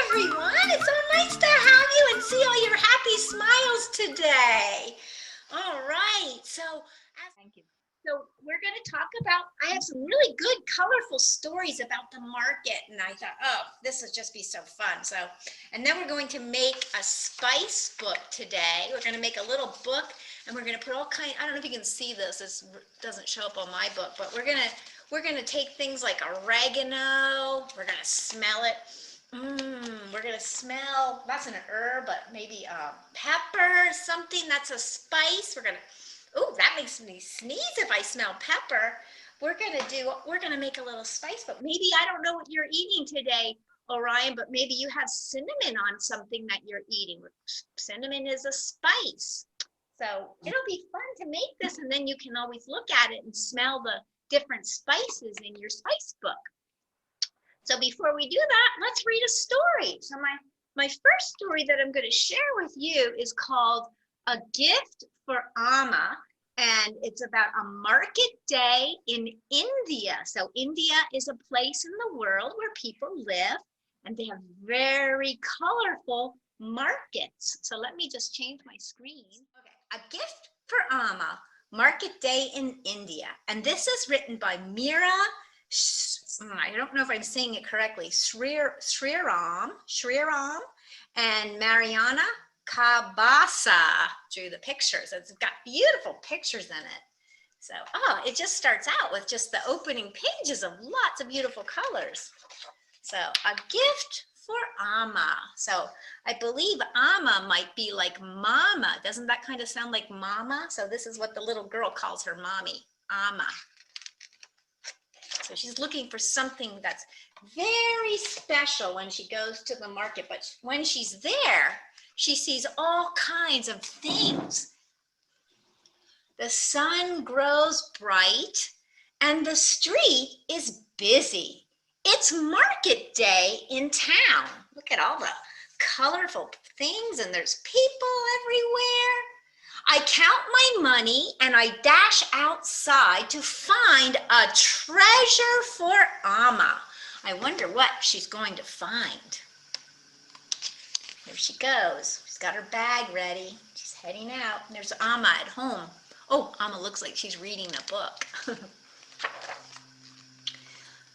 everyone. It's so nice to have you and see all your happy smiles today. All right. Thank you. So we're going to talk about, I have some really good, colorful stories about the market. And I thought, oh, this will just be so fun. And then we're going to make a spice book today. We're going to make a little book and we're going to put all kinds, I don't know if you can see this. This doesn't show up on my book, but we're going to take things like oregano. We're going to smell it. We're going to smell, that's an herb, but maybe pepper, something that's a spice. We're going to, oh, that makes me sneeze if I smell pepper. We're going to make a little spice, but maybe I don't know what you're eating today, Orion, but maybe you have cinnamon on something that you're eating. Cinnamon is a spice. So it'll be fun to make this, and then you can always look at it and smell the different spices in your spice book. So before we do that, let's read a story. So my first story that I'm going to share with you is called A Gift for Amma, and it's about a market day in India. So India is a place in the world where people live, and they have very colorful markets. So let me just change my screen. Okay, A Gift for Amma, Market Day in India. And this is written by Meera, I don't know if I'm saying it correctly, Sriram, and Mariana Kabasa drew the pictures. It's got beautiful pictures in it. So, it just starts out with just the opening pages of lots of beautiful colors. So, A Gift for Amma. So, I believe Amma might be like mama. Doesn't that kind of sound like mama? So this is what the little girl calls her mommy, Amma. So she's looking for something that's very special when she goes to the market. But when she's there, she sees all kinds of things. The sun grows bright and the street is busy. It's market day in town. Look at all the colorful things, and there's people everywhere. I count my money and I dash outside to find a treasure for Amma. I wonder what she's going to find. There she goes. She's got her bag ready. She's heading out. And there's Amma at home. Oh, Amma looks like she's reading a book.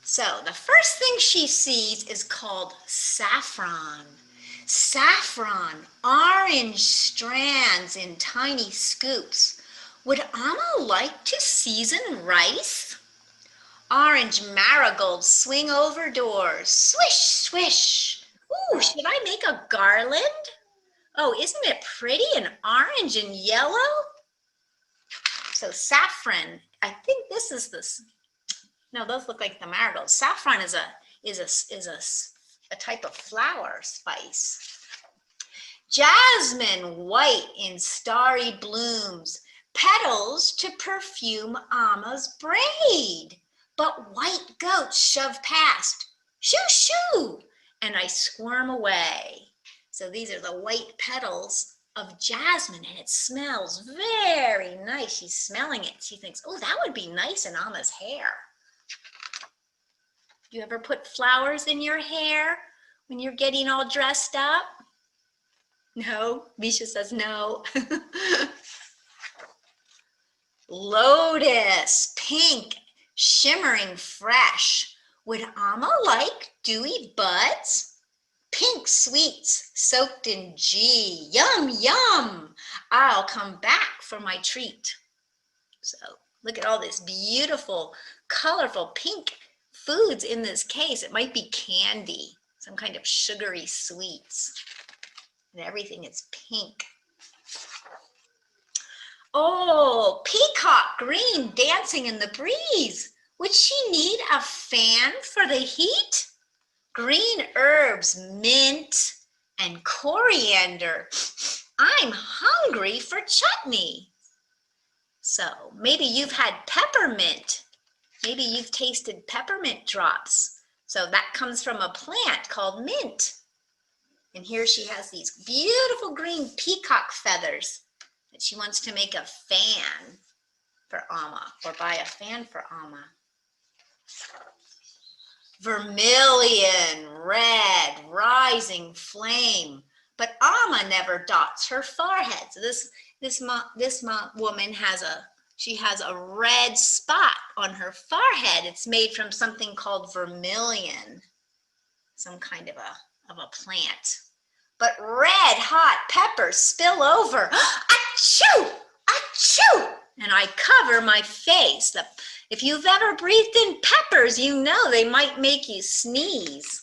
So the first thing she sees is called saffron. Saffron, orange strands in tiny scoops. Would Amma like to season rice? Orange marigolds swing over doors. Swish, swish. Ooh, should I make a garland? Oh, isn't it pretty in orange and yellow? So saffron, I think this is this. No, those look like the marigolds. Saffron is a type of flower spice. Jasmine, white in starry blooms, petals to perfume Amma's braid. But white goats shove past, shoo, shoo, and I squirm away. So these are the white petals of jasmine, and it smells very nice. She's smelling it. She thinks, oh, that would be nice in Amma's hair. You ever put flowers in your hair when you're getting all dressed up? No, Misha says no. Lotus, pink, shimmering fresh. Would Amma like dewy buds? Pink sweets soaked in ghee. Yum, yum. I'll come back for my treat. So look at all this beautiful, colorful pink foods in this case. It might be candy, some kind of sugary sweets, and everything is pink. Oh, peacock green dancing in the breeze. Would she need a fan for the heat? Green herbs, mint and coriander. I'm hungry for chutney. So maybe you've had peppermint. Maybe you've tasted peppermint drops. So that comes from a plant called mint. And here she has these beautiful green peacock feathers that she wants to make a fan for Amma, or buy a fan for Amma. Vermilion, red, rising flame. But Amma never dots her forehead. So this woman has a red spot on her forehead. It's made from something called vermilion, some kind of a plant. But red hot peppers spill over. Achoo! Achoo! And I cover my face. If you've ever breathed in peppers, you know they might make you sneeze.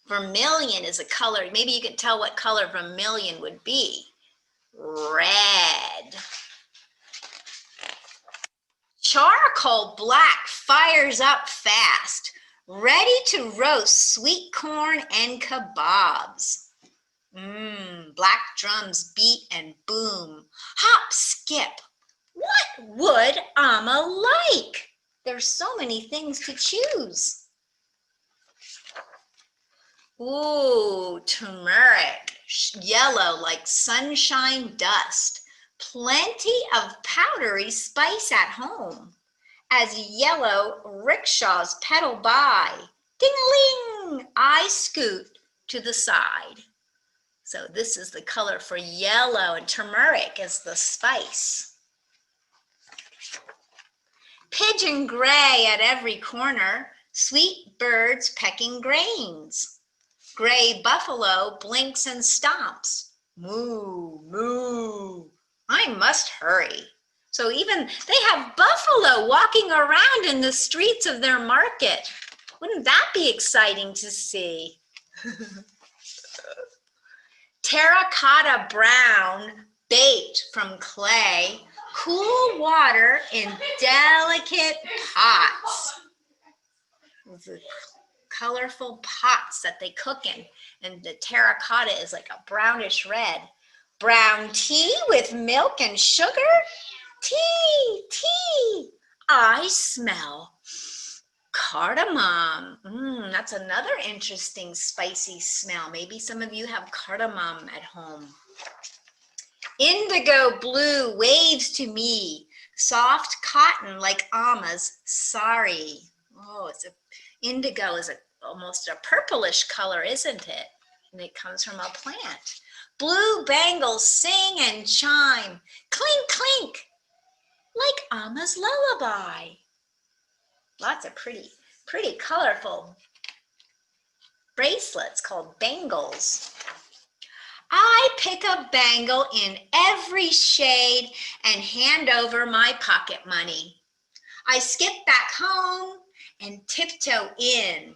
Vermilion is a color. Maybe you can tell what color vermilion would be. Red. Charcoal black fires up fast, ready to roast sweet corn and kebabs. Black drums beat and boom. Hop, skip. What would Amma like? There's so many things to choose. Ooh, turmeric, yellow like sunshine dust. Plenty of powdery spice at home. As yellow rickshaws pedal by, ding-a-ling, I scoot to the side. So this is the color for yellow, and turmeric is the spice. Pigeon gray at every corner, sweet birds pecking grains. Gray buffalo blinks and stomps. Moo, moo, I must hurry. So even they have buffalo walking around in the streets of their market. Wouldn't that be exciting to see? Terracotta brown, baked from clay, cool water in delicate pots. The colorful pots that they cook in, and the terracotta is like a brownish red. Brown tea with milk and sugar? Tea, tea, I smell cardamom. That's another interesting spicy smell. Maybe some of you have cardamom at home. Indigo blue waves to me, soft cotton like Amma's sari. Oh, indigo is almost a purplish color, isn't it? And it comes from a plant. Blue bangles sing and chime, clink, clink, like Amma's lullaby. Lots of pretty colorful bracelets called bangles. I pick a bangle in every shade and hand over my pocket money. I skip back home and tiptoe in.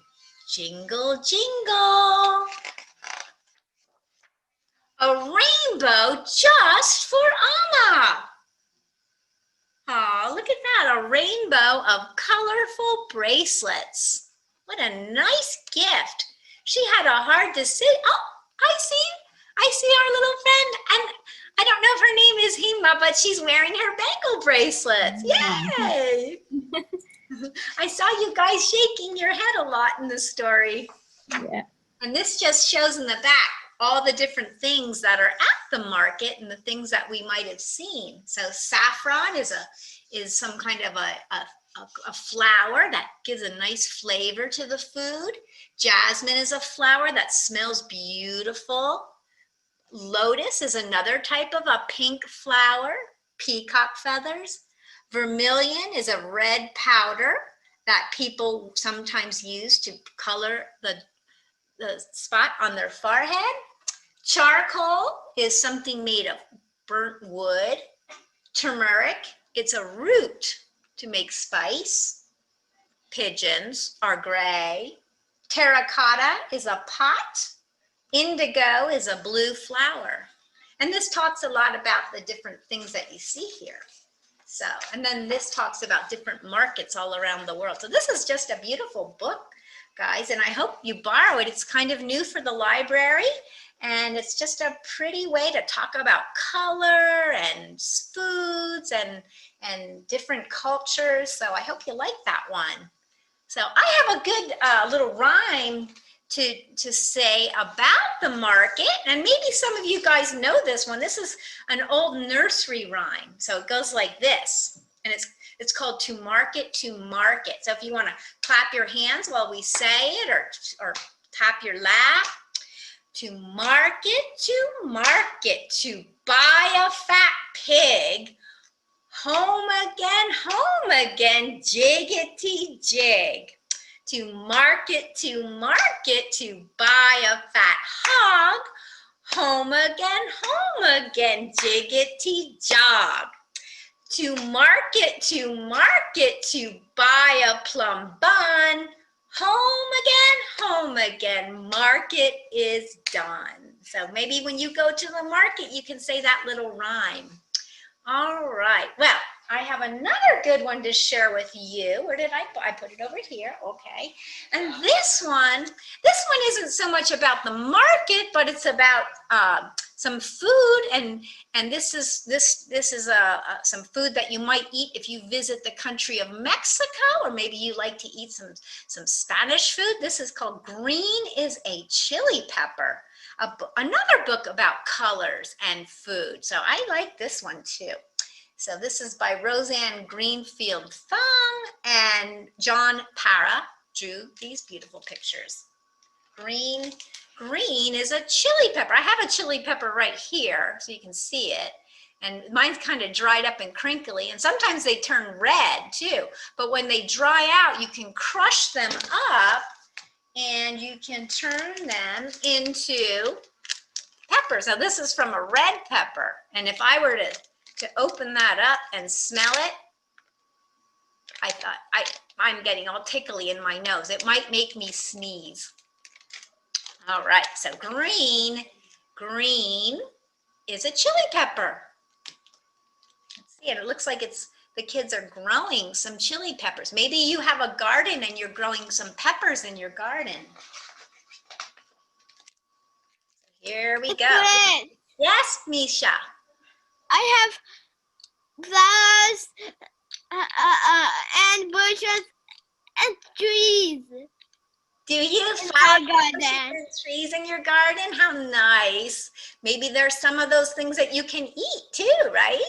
Jingle, jingle. A rainbow just for Amma. Oh, look at that, a rainbow of colorful bracelets. What a nice gift. She had a hard decision. Oh, I see our little friend, and I don't know if her name is Hima, but she's wearing her bangle bracelets. Yay! I saw you guys shaking your head a lot in the story. Yeah. And this just shows in the back all the different things that are at the market and the things that we might have seen. So saffron is some kind of a flower that gives a nice flavor to the food. Jasmine is a flower that smells beautiful. Lotus is another type of a pink flower, peacock feathers. Vermilion is a red powder that people sometimes use to color the spot on their forehead. Charcoal is something made of burnt wood. Turmeric, it's a root to make spice. Pigeons are gray. Terracotta is a pot. Indigo is a blue flower. And this talks a lot about the different things that you see here. So, and then this talks about different markets all around the world. So this is just a beautiful book, guys, and I hope you borrow it. It's kind of new for the library, and it's just a pretty way to talk about color and foods and different cultures. So I hope you like that one. So I have a good little rhyme to say about the market, and maybe some of you guys know this one. This is an old nursery rhyme. So it goes like this, and it's It's called to market, to market. So if you want to clap your hands while we say it, or tap your lap. To market, to buy a fat pig. Home again, jiggity jig. To market, to buy a fat hog. Home again, jiggity jog. To market, to buy a plum bun. Home again, market is done. So maybe when you go to the market, you can say that little rhyme. All right, well, I have another good one to share with you. Where did I put it over here, okay. And this one isn't so much about the market, but it's about some food, and this is some food that you might eat if you visit the country of Mexico, or maybe you like to eat some Spanish food. This is called Green is a Chili Pepper. Another book about colors and food. So I like this one too. So this is by Roseanne Greenfield Thong, and John Para drew these beautiful pictures. Green is a chili pepper. I have a chili pepper right here so you can see it. And mine's kind of dried up and crinkly, and sometimes they turn red too. But when they dry out, you can crush them up and you can turn them into peppers. Now this is from a red pepper, and if I were to open that up and smell it, I thought I'm getting all tickly in my nose. It might make me sneeze. All right, so green is a chili pepper. Let's see it. It looks like the kids are growing some chili peppers. Maybe you have a garden and you're growing some peppers in your garden. Here we go. Friend, Yes, Misha. I have flowers and bushes and trees. Do you our find garden. trees in your garden? How nice. Maybe there's some of those things that you can eat too, right?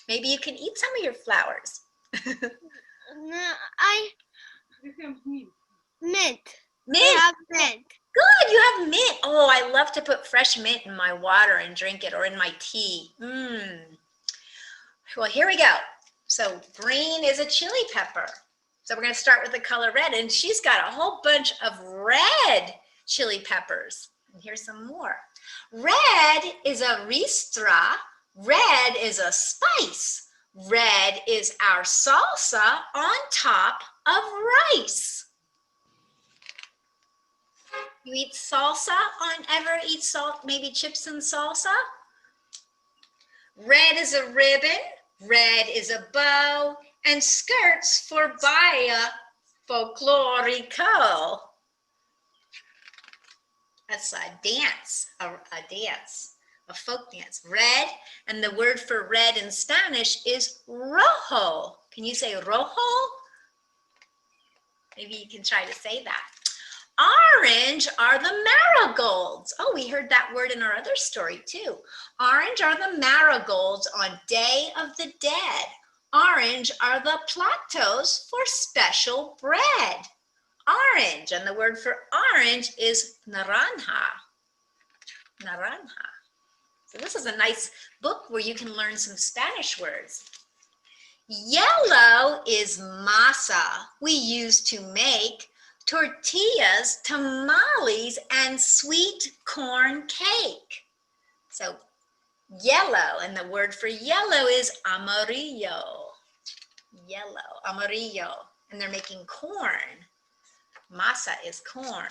Maybe you can eat some of your flowers. Mint. Mint. I have mint. Good, you have mint. Oh, I love to put fresh mint in my water and drink it, or in my tea. Well, here we go. So green is a chili pepper. So we're going to start with the color red, and she's got a whole bunch of red chili peppers. And here's some more. Red is a ristra. Red is a spice. Red is our salsa on top of rice. You eat salsa? Ever eat salt, maybe chips and salsa? Red is a ribbon. Red is a bow. And skirts for Baia Folklorico. That's a dance, a folk dance. Red, and the word for red in Spanish is rojo. Can you say rojo? Maybe you can try to say that. Orange are the marigolds. Oh, we heard that word in our other story too. Orange are the marigolds on Day of the Dead. Orange are the platos for special bread. Orange, and the word for orange is naranja. Naranja. So this is a nice book where you can learn some Spanish words. Yellow is masa we use to make tortillas, tamales, and sweet corn cake. So yellow, and the word for yellow is amarillo. Yellow, amarillo, and they're making corn. Masa is corn.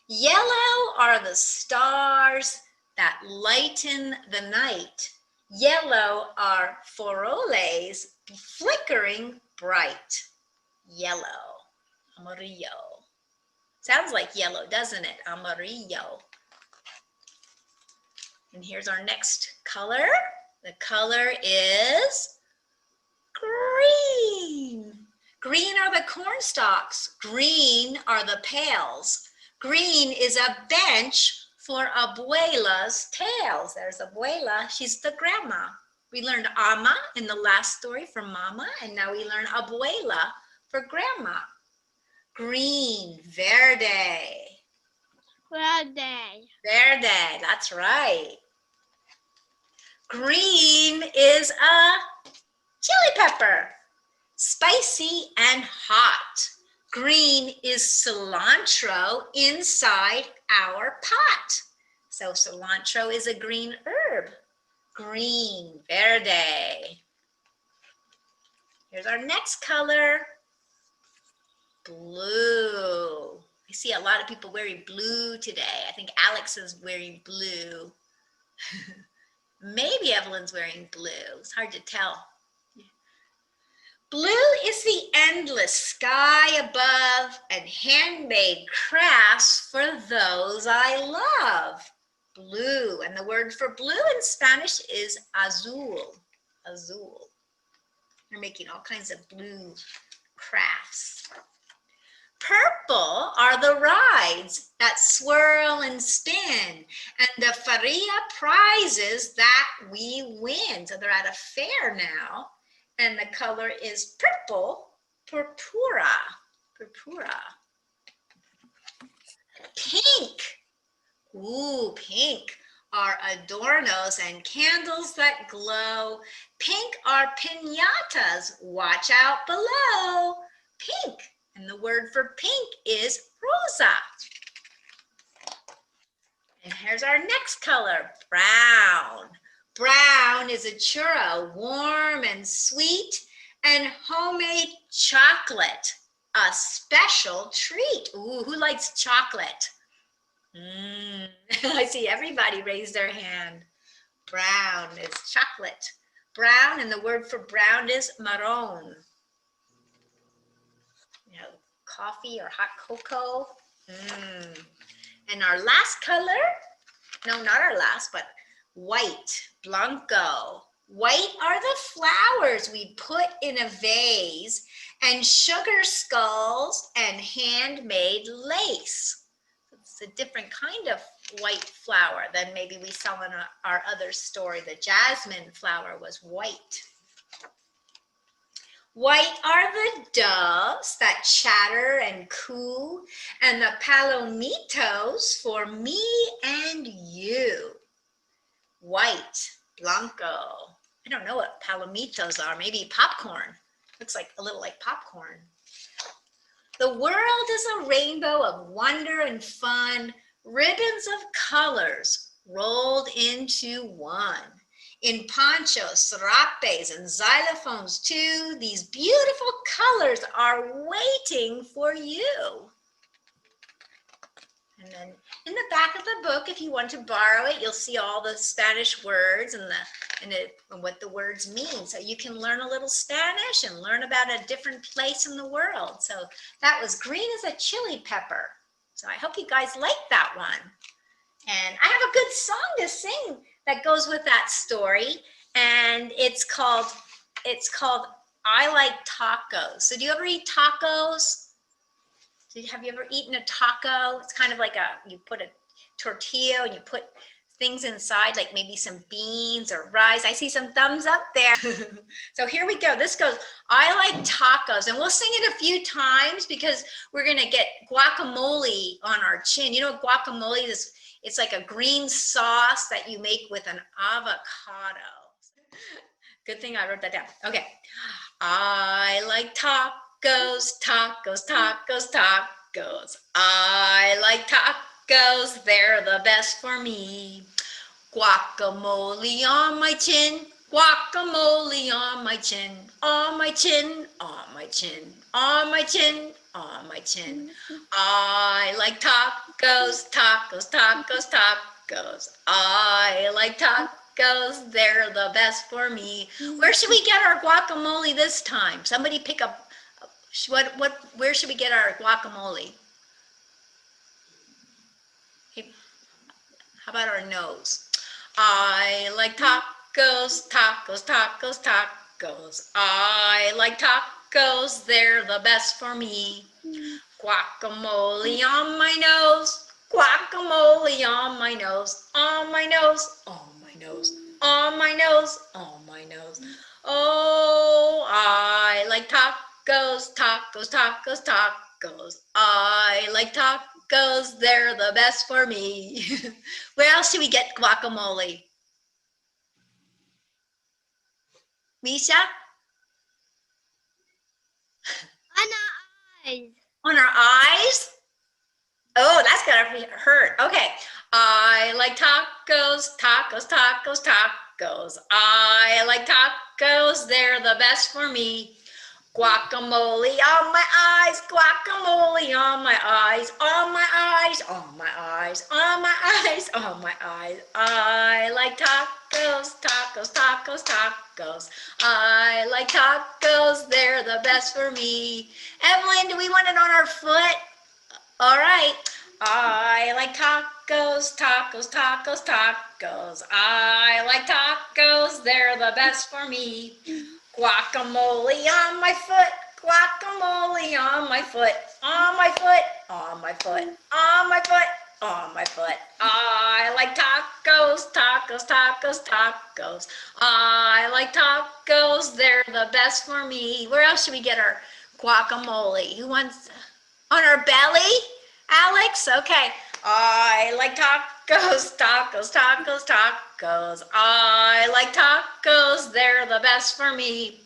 Yellow are the stars that lighten the night. Yellow are faroles flickering bright. Yellow, amarillo. Sounds like yellow, doesn't it? Amarillo. And here's our next color. The color is green. Green are the corn stalks. Green are the pails. Green is a bench for abuela's tales. There's abuela, she's the grandma. We learned ama in the last story for mama, and now we learn abuela for grandma. Green, verde. Verde. Verde, that's right. Green is a chili pepper, spicy and hot. Green is cilantro inside our pot. So cilantro is a green herb. Green, verde. Here's our next color, blue. I see a lot of people wearing blue today. I think Alex is wearing blue. Maybe Evelyn's wearing blue. It's hard to tell. Blue is the endless sky above and handmade crafts for those I love. Blue, and the word for blue in Spanish is azul. Azul. They're making all kinds of blue crafts. Purple are the rides that swirl and spin, and the feria prizes that we win. So they're at a fair now, and the color is purple, purpura, purpura. Pink, ooh, pink are adornos and candles that glow. Pink are piñatas, watch out below. Pink, and the word for pink is rosa. And here's our next color, brown. Brown is a churro, warm and sweet, and homemade chocolate, a special treat. Ooh, who likes chocolate? I see everybody raise their hand. Brown is chocolate. Brown, and the word for brown is marron. You know, coffee or hot cocoa. And our last color, no, not our last, but white, blanco. White are the flowers we put in a vase, and sugar skulls and handmade lace. It's a different kind of white flower than maybe we saw in our other story. The jasmine flower was white. White are the doves that chatter and coo, and the palomitos for me and you. White, blanco. I don't know what palomitos are, maybe popcorn. Looks like a little like popcorn. The world is a rainbow of wonder and fun, ribbons of colors rolled into one. In ponchos, serapes, and xylophones too, these beautiful colors are waiting for you. And then in the back of the book, if you want to borrow it, you'll see all the Spanish words and what the words mean. So you can learn a little Spanish and learn about a different place in the world. So that was green as a chili pepper. So I hope you guys like that one. And I have a good song to sing that goes with that story. And it's called I Like Tacos. So do you ever eat tacos? Have you ever eaten a taco? It's kind of like you put a tortilla and you put things inside, like maybe some beans or rice. I see some thumbs up there. So here we go. This goes, I like tacos. And we'll sing it a few times because we're gonna get guacamole on our chin. You know what guacamole is? It's like a green sauce that you make with an avocado. Good thing I wrote that down. Okay. I like tacos, tacos, tacos, tacos. I like tacos, they're the best for me. Guacamole on my chin, guacamole on my chin, on my chin, on my chin, on my chin, on my chin. I like tacos, tacos, tacos, tacos. I like tacos, they're the best for me. Where should we get our guacamole this time? Somebody pick up, where should we get our guacamole? Hey, how about our nose? I like tacos, tacos, tacos, tacos. I like tacos, they're the best for me. Guacamole on my nose, guacamole on my nose, on my nose, on my nose, on my nose, on my nose. Oh, I like tacos, tacos, tacos, tacos. I like tacos, they're the best for me. Where else should we get guacamole? Misha? On our eyes. On our eyes? Oh, that's gonna hurt. Okay. I like tacos, tacos, tacos, tacos. I like tacos, they're the best for me. Guacamole on my eyes, guacamole on my eyes, on my eyes, on my eyes, on my eyes, on my eyes. I like tacos, tacos, tacos, tacos. I like tacos, they're the best for me. Evelyn, do we want it on our foot? All right. I like tacos, tacos, tacos, tacos. I like tacos, they're the best for me. Guacamole on my foot, guacamole on my foot, on my foot, on my foot, on my foot, on my foot. I like tacos, tacos, tacos, tacos. I like tacos, they're the best for me. Where else should we get our guacamole? Who wants, on our belly? Alex? Okay. I like tacos, tacos, tacos, tacos. I like tacos, they're the best for me.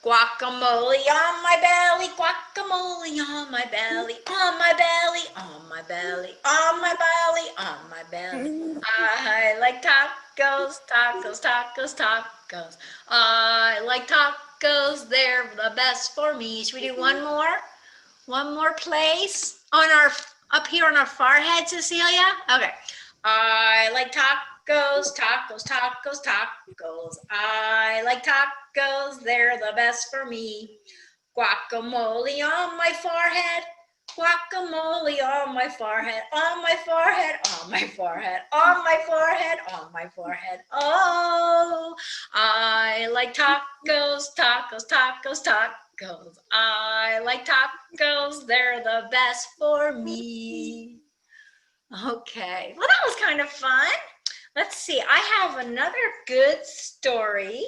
Guacamole on my belly, guacamole on my belly, on my belly, on my belly, on my belly, on my belly. I like tacos, tacos, tacos, tacos. I like tacos, they're the best for me. Should we do one more? One more place on our, up here on our forehead, Cecilia? Okay. I like tacos, tacos, tacos, tacos. I like tacos, they're the best for me. Guacamole on my forehead, guacamole on my forehead, on my forehead, on my forehead, on my forehead, on my forehead. Oh, I like tacos, tacos, tacos, tacos. I like tacos, they're the best for me. Okay, well that was kind of fun. Let's see, I have another good story.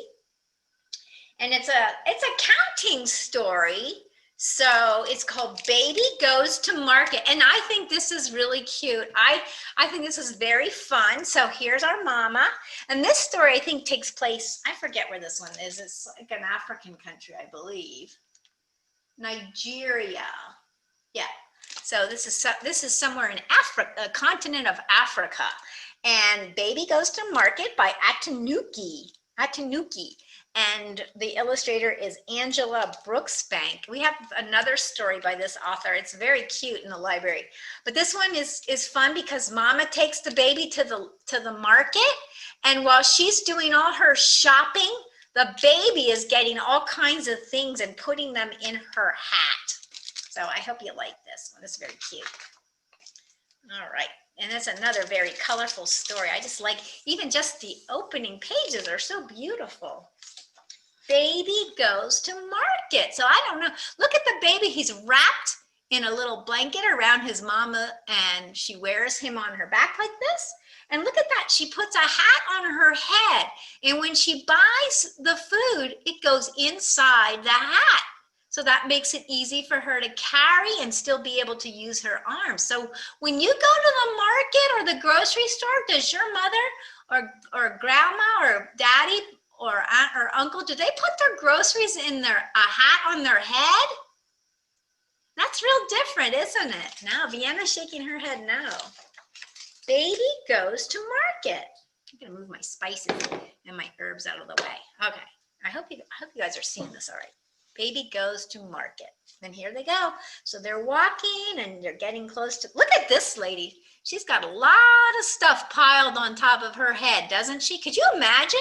And it's a counting story. So it's called Baby Goes to Market. And I think this is really cute. I think this is very fun. So here's our mama. And this story I think takes place, I forget where this one is. It's like an African country, I believe. Nigeria. Yeah. So this is somewhere in Africa, the continent of Africa. And Baby Goes to Market by Atinuke. And the illustrator is Angela Brooksbank. We have another story by this author. It's very cute in the library. But this one is fun because Mama takes the baby to the market, and while she's doing all her shopping, the baby is getting all kinds of things and putting them in her hat. So I hope you like this one. It's very cute. All right. And that's another very colorful story. I just like, even just the opening pages are so beautiful. Baby Goes to Market. So I don't know. Look at the baby. He's wrapped in a little blanket around his mama, and she wears him on her back like this. And look at that. She puts a hat on her head. And when she buys the food, it goes inside the hat. So that makes it easy for her to carry and still be able to use her arms. So when you go to the market or the grocery store, does your mother or grandma or daddy or aunt or uncle, do they put their groceries in a hat on their head? That's real different, isn't it? Now, Vienna's shaking her head no. Baby Goes to Market. I'm gonna move my spices and my herbs out of the way. Okay, I hope you guys are seeing this all right. Baby Goes to Market. And here they go. So they're walking and they're getting close to, look at this lady. She's got a lot of stuff piled on top of her head, doesn't she? Could you imagine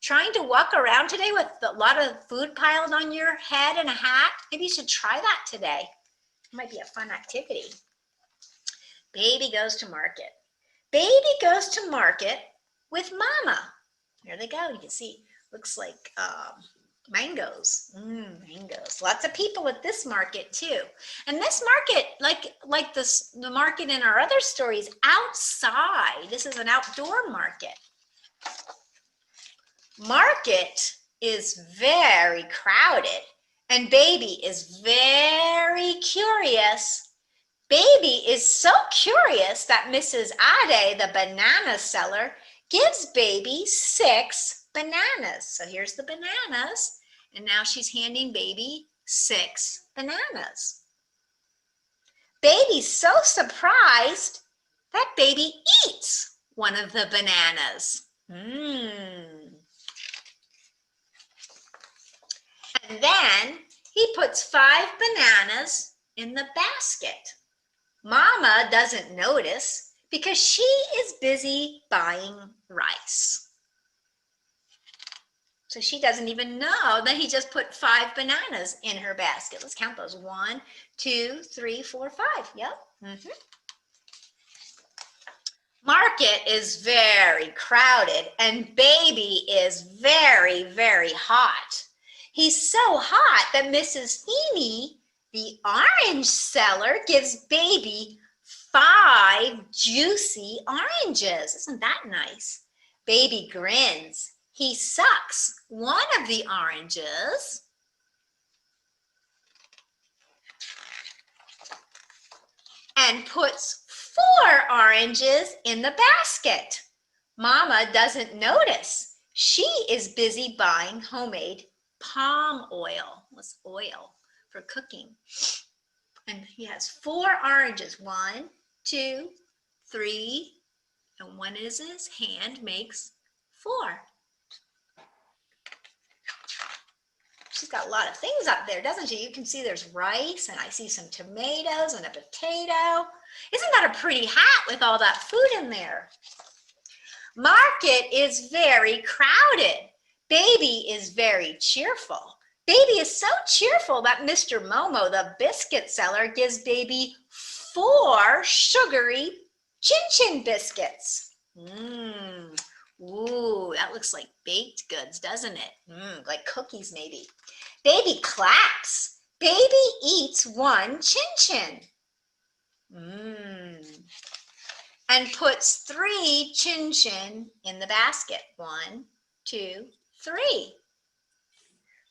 trying to walk around today with a lot of food piled on your head and a hat? Maybe you should try that today. It might be a fun activity. Baby Goes to Market. Baby Goes to Market with Mama. There they go. You can see, looks like mangoes. Mangoes. Lots of people at this market too. And this market, like the market in our other stories, outside. This is an outdoor market. Market is very crowded and Baby is very curious. Baby is so curious that Mrs. Ade, the banana seller, gives Baby 6 bananas. So here's the bananas, and now she's handing Baby 6 bananas. Baby's so surprised that Baby eats one of the bananas. And then he puts 5 bananas in the basket. Mama doesn't notice because she is busy buying rice. So she doesn't even know that he just put 5 bananas in her basket. Let's count those. 1, 2, 3, 4, 5. Yep. Market is very crowded and Baby is very, very hot. He's so hot that Mrs. Feeny, the orange seller, gives Baby 5 juicy oranges. Isn't that nice? Baby grins. He sucks one of the oranges and puts 4 oranges in the basket. Mama doesn't notice. She is busy buying homemade palm oil. What's oil? For cooking. And he has 4 oranges. 1, 2, 3, and one is in his hand makes 4. She's got a lot of things up there, doesn't she? You can see there's rice, and I see some tomatoes and a potato. Isn't that a pretty hat with all that food in there? Market is very crowded. Baby is very cheerful. Baby is so cheerful that Mr. Momo, the biscuit seller, gives Baby 4 sugary chin-chin biscuits. Ooh, that looks like baked goods, doesn't it? Like cookies maybe. Baby claps. Baby eats 1 chin-chin. And puts 3 chin-chin in the basket. 1, 2, 3.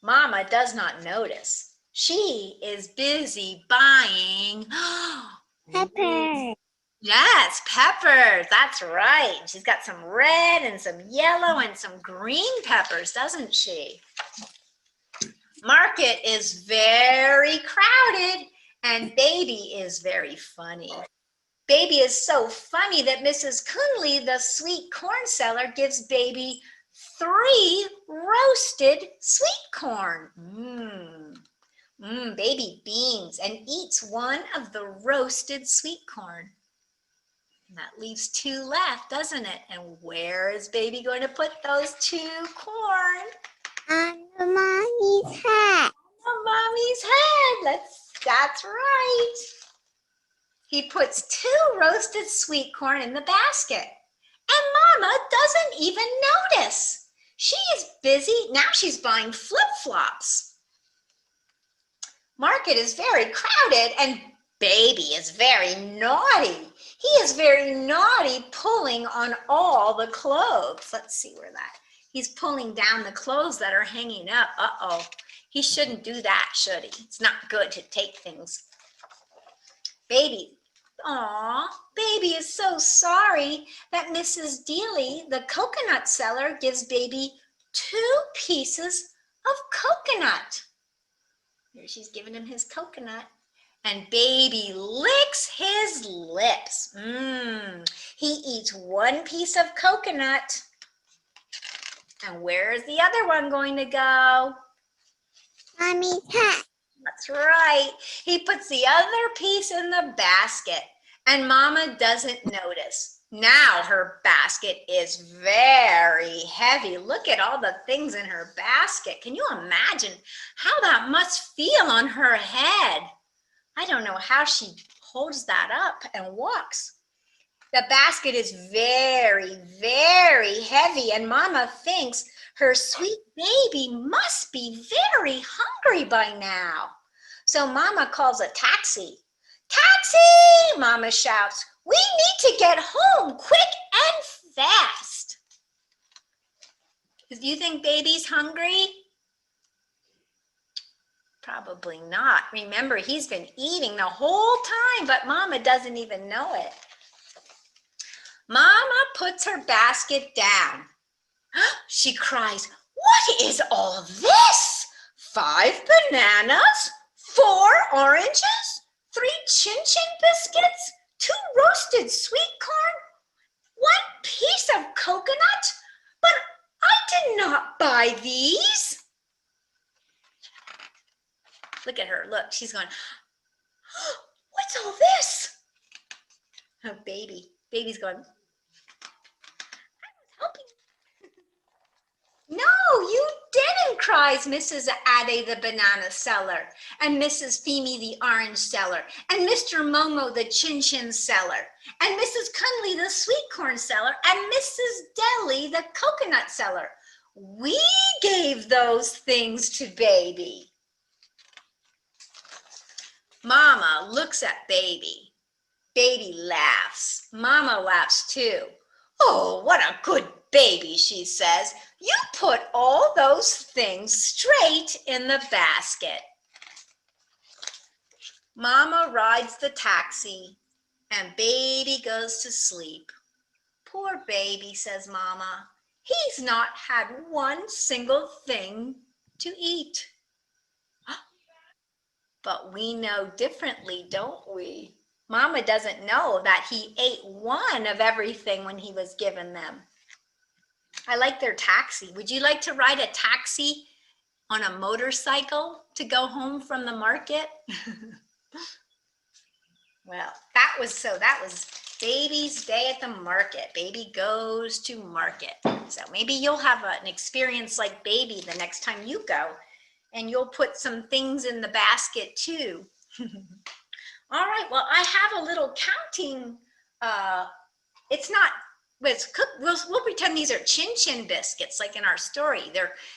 Mama does not notice. She is busy buying Pepper. Yes, peppers. That's right. She's got some red and some yellow and some green peppers, doesn't she? Market is very crowded and Baby is very funny. Baby is so funny that Mrs. Kunli, the sweet corn seller, gives Baby 3 roasted sweet corn. Baby beams and eats 1 of the roasted sweet corn. And that leaves 2 left, doesn't it? And where is Baby going to put those 2 corn? On Mommy's hat. On Mommy's head. That's right. He puts 2 roasted sweet corn in the basket. And Mama doesn't even notice. She is busy. Now she's buying flip-flops. Market is very crowded and Baby is very naughty. He is very naughty, pulling on all the clothes. Let's see where that. He's pulling down the clothes that are hanging up. Uh-oh. He shouldn't do that, should he? It's not good to take things. Baby. Aw, Baby is so sorry that Mrs. Dealey, the coconut seller, gives Baby 2 pieces of coconut. Here she's giving him his coconut. And Baby licks his lips. He eats 1 piece of coconut. And where's the other one going to go? Mommy's hat. That's right. He puts the other piece in the basket. And Mama doesn't notice. Now her basket is very heavy. Look at all the things in her basket. Can you imagine how that must feel on her head? I don't know how she holds that up and walks. The basket is very, very heavy and Mama thinks her sweet Baby must be very hungry by now. So Mama calls a taxi. Taxi, Mama shouts. We need to get home quick and fast. Do you think baby's hungry? Probably not. Remember, he's been eating the whole time, but Mama doesn't even know it. Mama puts her basket down. She cries, "What is all this? 5 bananas, 4 oranges, 3 chin chin biscuits, 2 roasted sweet corn, 1 piece of coconut? But I did not buy these." Look at her, look, she's going, "What's all this?" Oh, baby's going, "Helping." "No, you didn't," cries Mrs. Ade, the banana seller, and Mrs. Femi, the orange seller, and Mr. Momo, the chin chin seller, and Mrs. Cunley, the sweet corn seller, and Mrs. Deli, the coconut seller. "We gave those things to baby." Mama looks at baby. Baby laughs. Mama laughs too. "Oh, what a good baby," she says. "You put all those things straight in the basket." Mama rides the taxi and baby goes to sleep. "Poor baby," says Mama. "He's not had one single thing to eat." But we know differently, don't we? Mama doesn't know that he ate one of everything when he was given them. I like their taxi. Would you like to ride a taxi on a motorcycle to go home from the market? Well, that was baby's day at the market. Baby goes to market. So maybe you'll have an experience like baby the next time you go, and you'll put some things in the basket too. All right, well, I have a little counting. We'll pretend these are chin chin biscuits like in our story.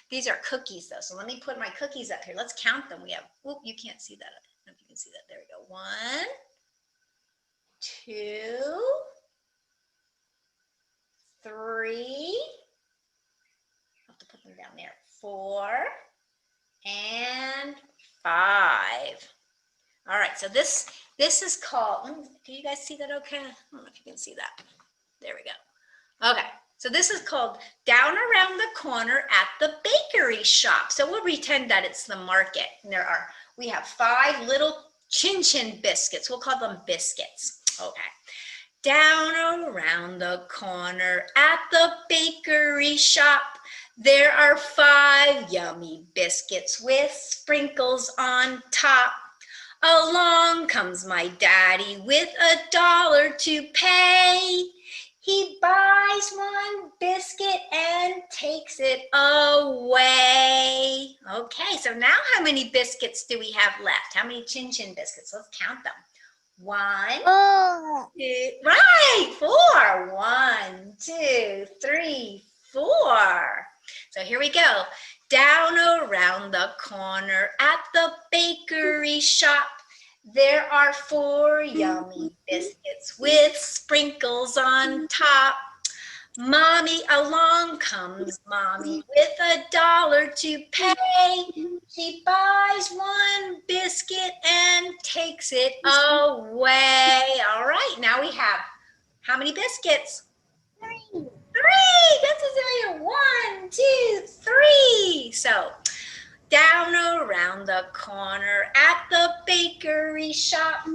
These are cookies though. So let me put my cookies up here. Let's count them. We have, you can't see that. I don't know if you can see that. There we go. 1, 2, 3. I'll have to put them down there. 4 and 5. All right, so this is called, can you guys see that okay? I don't know if you can see that. There we go. Okay, so this is called Down Around the Corner at the Bakery Shop. So we'll pretend that it's the market. And we have 5 little chin chin biscuits. We'll call them biscuits. Okay. Down around the corner at the bakery shop, there are 5 yummy biscuits with sprinkles on top. Along comes my daddy with $1 to pay. He buys 1 biscuit and takes it away. Okay, so now how many biscuits do we have left? How many chin chin biscuits? Let's count them. 1, 2, right, 4. 1, 2, 3, 4. So here we go. Down around the corner at the bakery shop, there are 4 yummy biscuits with sprinkles on top. Mommy, along comes Mommy with $1 to pay. She buys 1 biscuit and takes it away. All right, now we have how many biscuits? 3. 3. That's a 1, 2, 3. So down around the corner at the bakery shop,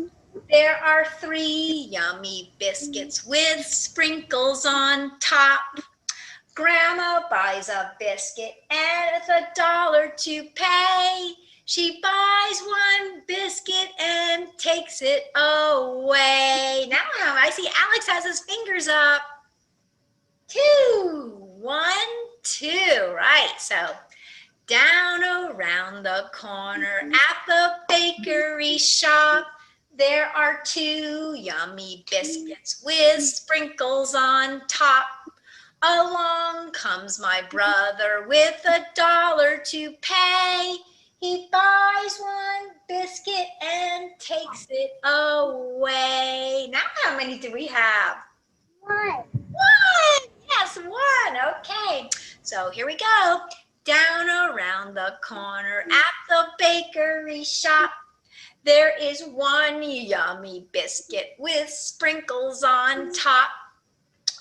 there are 3 yummy biscuits with sprinkles on top. Grandma buys a biscuit and it's $1 to pay. She buys 1 biscuit and takes it away. Now I see Alex has his fingers up. 2. 1, 2. Right. So down around the corner at the bakery shop, there are 2 yummy biscuits with sprinkles on top. Along comes my brother with $1 to pay. He buys 1 biscuit and takes it away. Now how many do we have? 1. 1. Yes, 1. Okay. So So here we go. Down around the corner at the bakery shop, there is one yummy biscuit with sprinkles on top.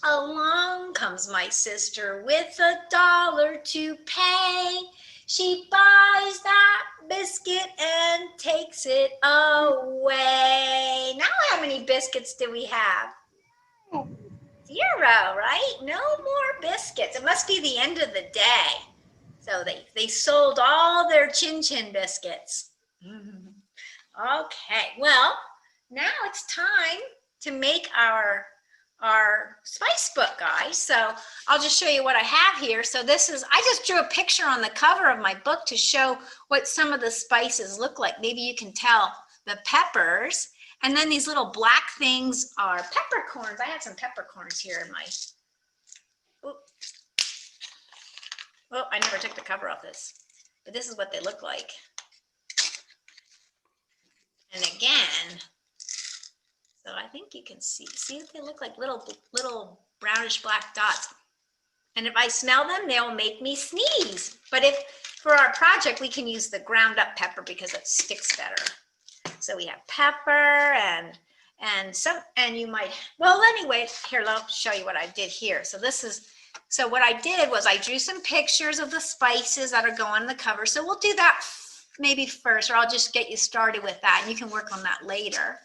Along comes my sister with $1 to pay. She buys that biscuit and takes it away. Now how many biscuits do we have? 0, right? No more biscuits. It must be the end of the day. So they sold all their Chin Chin biscuits. Okay, well, now it's time to make our spice book, guys. So I'll just show you what I have here. So this is, I just drew a picture on the cover of my book to show what some of the spices look like. Maybe you can tell the peppers. And then these little black things are peppercorns. I had some peppercorns here in my, oh, I never took the cover off this, but this is what they look like. And again, so I think you can see if they look like little brownish black dots. And if I smell them, they'll make me sneeze. But if for our project, we can use the ground up pepper because it sticks better. So we have pepper and you might, well, anyway, here, I'll show you what I did here. So this is, so what I did was I drew some pictures of the spices that are going on the cover. So we'll do that maybe first, or I'll just get you started with that and you can work on that later.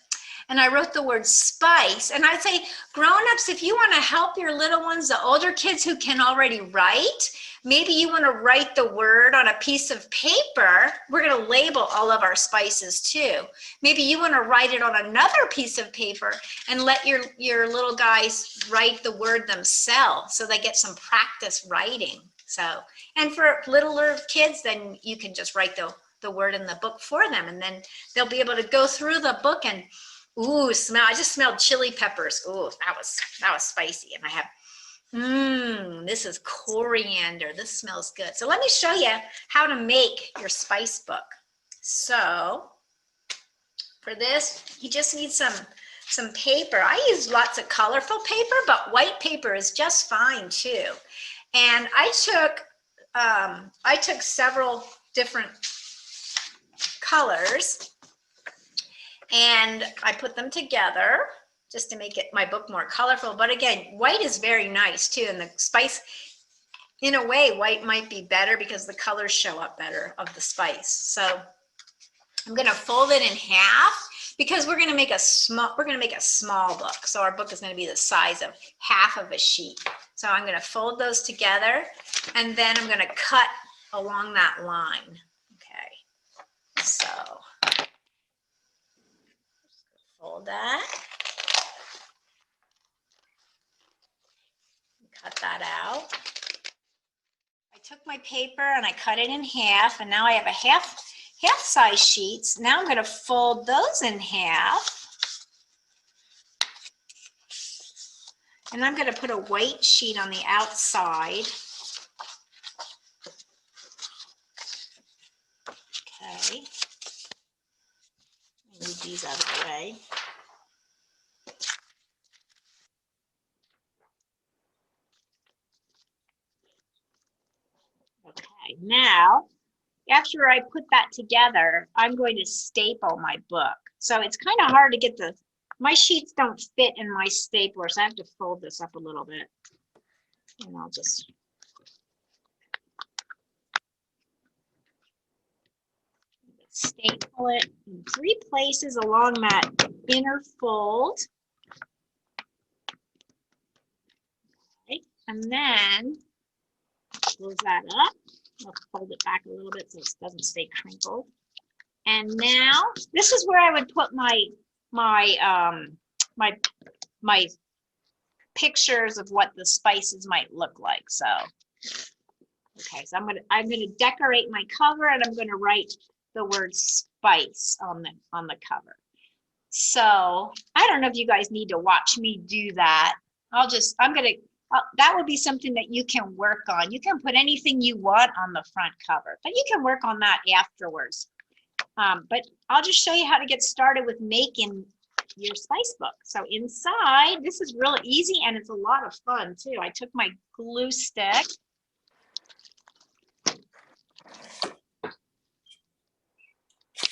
And I wrote the word spice. And I'd say, grown-ups, if you want to help your little ones, the older kids who can already write, maybe you want to write the word on a piece of paper. We're going to label all of our spices too. Maybe you want to write it on another piece of paper and let your little guys write the word themselves so they get some practice writing. So, and for littler kids, then you can just write the word in the book for them, and then they'll be able to go through the book and, ooh, smell. I just smelled chili peppers. Ooh, that was spicy. And I have, this is coriander. This smells good. So let me show you how to make your spice book. So for this, you just need some paper. I use lots of colorful paper, but white paper is just fine too. And I took several different colors and I put them together just to make my book more colorful. But again, white is very nice too. And the spice, in a way, white might be better because the colors show up better of the spice. So I'm going to fold it in half because we're going to make a small book. So our book is going to be the size of half of a sheet. So I'm going to fold those together and then I'm going to cut along that line. Okay. So fold that. Cut that out. I took my paper and I cut it in half, and now I have a half size sheets. Now I'm going to fold those in half. And I'm going to put a white sheet on the outside. Okay. Move these out of the way. Okay, now, after I put that together, I'm going to staple my book. So it's kind of hard to get my sheets don't fit in my stapler, so I have to fold this up a little bit. And I'll just staple it in 3 places along that inner fold. Okay, and then close that up. I'll fold it back a little bit so it doesn't stay crinkled. And now this is where I would put my pictures of what the spices might look like. So, okay, so I'm gonna decorate my cover and I'm gonna write the word spice on the cover. So I don't know if you guys need to watch me do that. That would be something that you can work on. You can put anything you want on the front cover, but you can work on that afterwards. But I'll just show you how to get started with making your spice book. So inside, this is really easy and it's a lot of fun too. I took my glue stick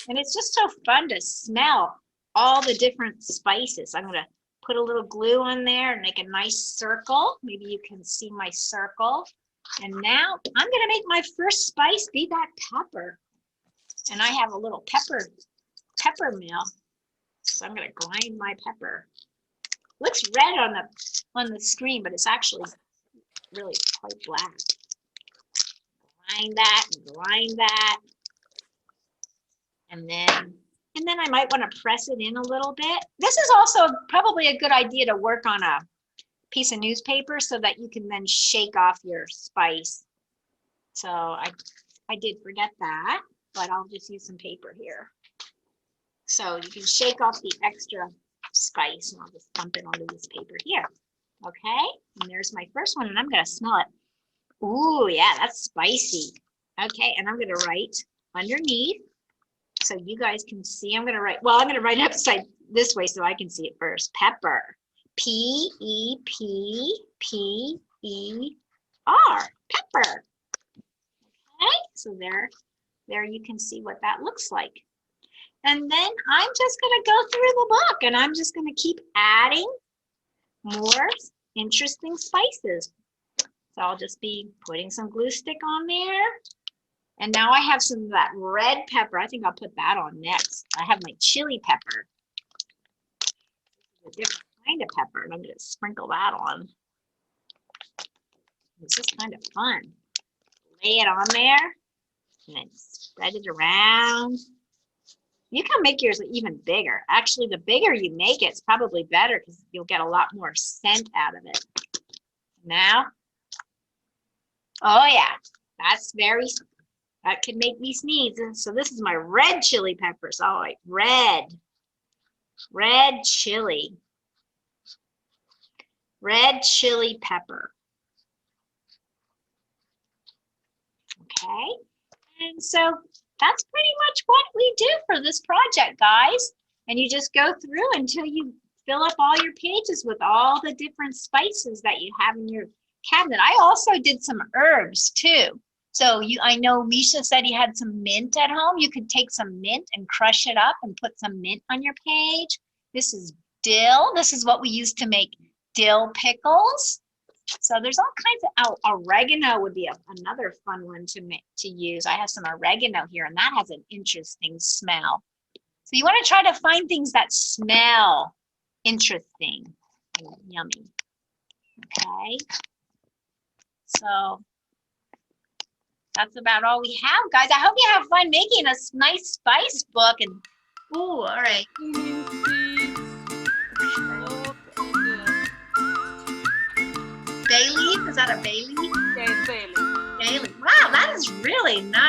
And it's just so fun to smell all the different spices. I'm gonna put a little glue on there and make a nice circle. Maybe you can see my circle. And now I'm gonna make my first spice be that pepper. And I have a little pepper mill. So I'm gonna grind my pepper. Looks red on the screen, but it's actually really quite black. Grind that and grind that. And then I might want to press it in a little bit. This is also probably a good idea to work on a piece of newspaper so that you can then shake off your spice. So I did forget that, but I'll just use some paper here. So you can shake off the extra spice, and I'll just dump it onto this paper here. Okay, and there's my first one, and I'm gonna smell it. Ooh, yeah, that's spicy. Okay, and I'm gonna write underneath so you guys can see. I'm gonna write upside this way so I can see it first. Pepper, P-E-P-P-E-R, pepper. Okay, so there you can see what that looks like. And then I'm just gonna go through the book and I'm just gonna keep adding more interesting spices. So I'll just be putting some glue stick on there. And now I have some of that red pepper. I think I'll put that on next. I have my chili pepper. A different kind of pepper, and I'm gonna sprinkle that on. It's just kind of fun. Lay it on there and then spread it around. You can make yours even bigger. Actually, the bigger you make it, it's probably better because you'll get a lot more scent out of it. Now, oh yeah, that could make me sneeze. And so this is my red chili peppers. All right, red chili pepper. Okay, and so that's pretty much what we do for this project, guys. And you just go through until you fill up all your pages with all the different spices that you have in your cabinet. I also did some herbs too. So I know Misha said he had some mint at home. You could take some mint and crush it up and put some mint on your page. This is dill. This is what we use to make dill pickles. So there's all kinds of, oregano would be another fun one to use. I have some oregano here and that has an interesting smell. So you want to try to find things that smell interesting and yummy. Okay. So that's about all we have, guys. I hope you have fun making a nice spice book. And ooh, all right. Bay leaf? Is that a bay leaf? Yeah, it's bay leaf. Bay leaf. Wow, that is really nice.